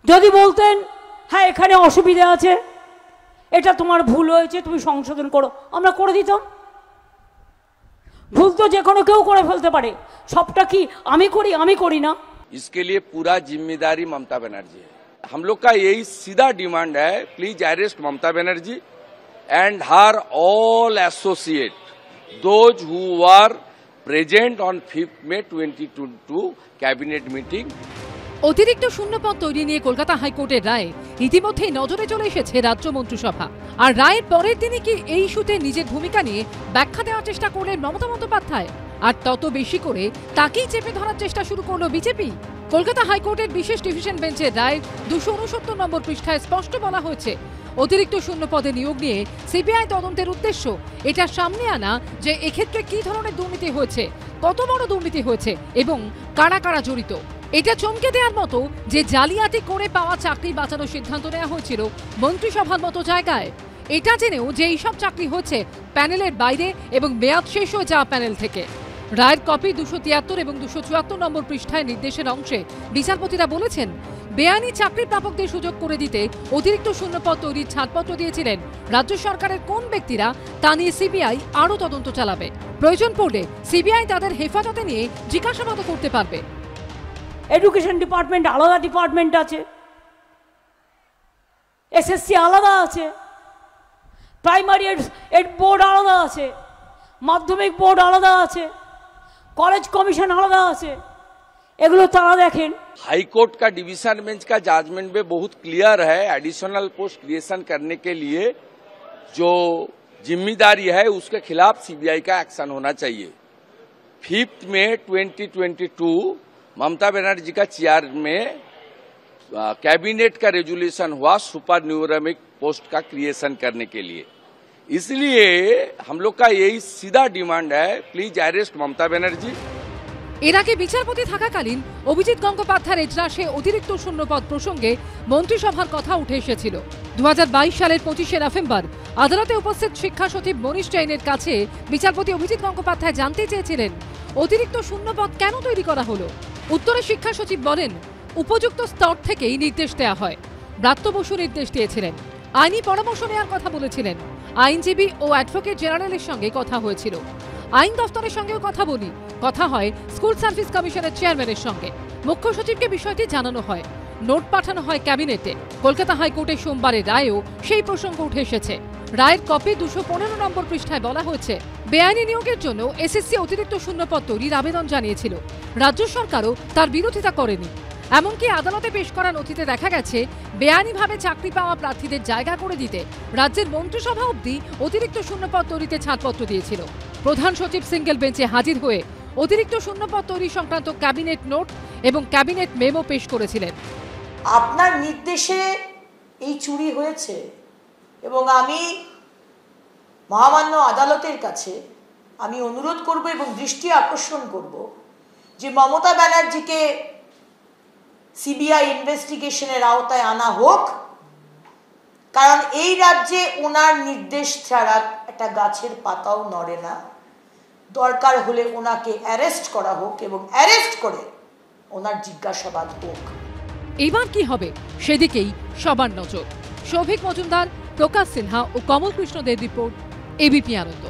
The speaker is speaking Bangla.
যদি বলতেন হ্যাঁ এখানে অসুবিধা আছে, এটা তোমার ভুল হয়েছে, তুমি সংশোধন করো, আমরা করে দিতাম। ভুল তো যে কোনো কেউ করে ফেলতে পারে, সবটা কি আমি করি না। इसके लिए पूरा जिम्मेदारी ममता बनर्जी है। हम लोग का यही सीधा डिमांड है, please arrest Mamata Banerjee and her all associate those who were present on 5 May 2022 cabinet meeting. অতিরিক্ত শূন্যপদ তৈরি নিয়ে কলকাতা হাইকোর্টের রায় ইতিমধ্যেই নজরে চলে এসেছে রাজ্য মন্ত্রিসভা। আর রায়ের পরের দিনই কি এই ইস্যুতে নিজের ভূমিকা নিয়ে ব্যাখ্যা দেওয়ার চেষ্টা করলেন মমতা বন্দ্যোপাধ্যায়, আর তত বেশি করে তাকেই চেপে ধরার চেষ্টা শুরু করলো বিজেপি। কলকাতা হাইকোর্টের বিশেষ ডিভিশন বেঞ্চের রায়ের 269 নম্বর পৃষ্ঠায় স্পষ্ট বলা হয়েছে, অতিরিক্ত শূন্য পদে নিয়োগ নিয়ে সিবিআই তদন্তের উদ্দেশ্য এটা সামনে আনা যে এক্ষেত্রে কি ধরনের দুর্নীতি হয়েছে, কত বড় দুর্নীতি হয়েছে এবং কারা কারা জড়িত। এটা চমকে দেওয়ার মতো যে জালিয়াতি করে পাওয়া চাকরি বাঁচানোর সিদ্ধান্ত নেওয়া হয়েছিল মন্ত্রিসভার মতো জায়গায়। এটা জেনেও যে এইসব চাকরি হচ্ছে প্যানেলের বাইরে এবং মেয়াদ শেষ হয়ে যাওয়া প্যানেল থেকে। রায়ের কপি 273 এবং 274 নম্বর পৃষ্ঠায় নির্দেশের অংশে বিচারপতিরা বলেছেন, বেআইনি চাকরি প্রাপকদের সুযোগ করে দিতে অতিরিক্ত শূন্যপদ তৈরির ছাড়পত্র দিয়েছিলেন রাজ্য সরকারের কোন ব্যক্তিরা তা নিয়ে সিবিআই আরও তদন্ত চালাবে। প্রয়োজন পড়লে সিবিআই তাদের হেফাজতে নিয়ে জিজ্ঞাসাবাদ করতে পারবে। এডুকেশন ডিপার্টমেন্ট আলাদা ডিপার্টমেন্ট আছে, এসএসসি আলাদা আছে, প্রাইমারি এড বোর্ড আলাদা আছে, মাধ্যমিক বোর্ড আলাদা আছে, कॉलेज कमीशन आलादा আছে, এগুলো তারা দেখেন। हाईकोर्ट का डिवीजन बेंच का जजमेंट में बहुत क्लियर है, एडिशनल पोस्ट क्रिएशन करने के लिए जो जिम्मेदारी है उसके खिलाफ सीबीआई का एक्शन होना चाहिए। 5 May 2022 ममता बनर्जी का चेयर में कैबिनेट का रेजोल्यूशन हुआ सुपर न्यूमेरिक पोस्ट का क्रिएशन करने के लिए। इसलिए हम लोग का यही सीधा डिमांड है, प्लीज अरेस्ट ममता बनर्जी। এর আগে বিচারপতি থাকাকালীন অভিজিৎ গঙ্গোপাধ্যায়ের এজলাসে অতিরিক্ত শূন্যপদ প্রসঙ্গে মন্ত্রিসভার কথা উঠে এসেছিল। 2022 সালের 25শে নভেম্বর আদালতে উপস্থিত শিক্ষা সচিব মনীষ জৈনের কাছে বিচারপতি অভিজিৎ গঙ্গোপাধ্যায় জানতে চেয়েছিলেন অতিরিক্ত শূন্যপদ কেন তৈরি করা হলো। উত্তরে শিক্ষা সচিব বলেন, উপযুক্ত স্তর থেকেই নির্দেশ দেওয়া হয়। ব্রাত্য বসু নির্দেশ দিয়েছিলেন, আইনি পরামর্শ নেওয়ার কথা বলেছিলেন, আইনজীবী ও অ্যাডভোকেট জেনারেলের সঙ্গে কথা হয়েছিল, আইন দফতরের সঙ্গেও কথা বলি, কথা হয় স্কুল সার্ভিস কমিশনের চেয়ারম্যানের সঙ্গে, মুখ্য সচিবকে বিষয়টি জানানো হয়, নোট পাঠানো হয় ক্যাবিনেটে। কলকাতা হাইকোর্টের সোমবারের রায়েও সেই প্রসঙ্গ উঠে এসেছে। রায়ের কপি 215 নম্বর পৃষ্ঠায় বলা হয়েছে, বেআইনি নিয়োগের জন্য এসএসসি অতিরিক্ত শূন্যপদ তৈরির আবেদন জানিয়েছিল, রাজ্য সরকারও তার বিরোধিতা করেনি। এমনকি আদালতে পেশ করা নথিতে দেখা গেছে বেআইনিভাবে চাকরি পাওয়া প্রার্থীদের জায়গা করে দিতে রাজ্যের মন্ত্রিসভা অবধি অতিরিক্ত শূন্যপদ তৈরিতে ছাড়পত্র দিয়েছিল। প্রধান সচিব সিঙ্গেল বেঞ্চে হাজির হয়ে অতিরিক্ত শূন্যপদ তৈরি সংক্রান্ত ক্যাবিনেট নোট এবং ক্যাবিনেট মেমো পেশ করেছিলেন। আপনার নির্দেশে এই চুরি হয়েছে এবং আমি মহামান্য আদালতের কাছে আমি অনুরোধ করব এবং দৃষ্টি আকর্ষণ করব যে মমতা ব্যানার্জিকে সিবিআই ইনভেস্টিগেশনের আওতায় আনা হোক, কারণ এই রাজ্যে ওনার নির্দেশ ছাড়া একটা গাছের পাতাও নড়ে না। দরকার হলে ওনাকে অ্যারেস্ট করা হোক এবং অ্যারেস্ট করে ওনার জিজ্ঞাসাবাদ হোক। এবার কি হবে সেদিকেই সবার নজর। সৌভিক মজুমদার, প্রকাশ সিনহা ও কমল কৃষ্ণদের রিপোর্ট, এবিপি আনন্দ।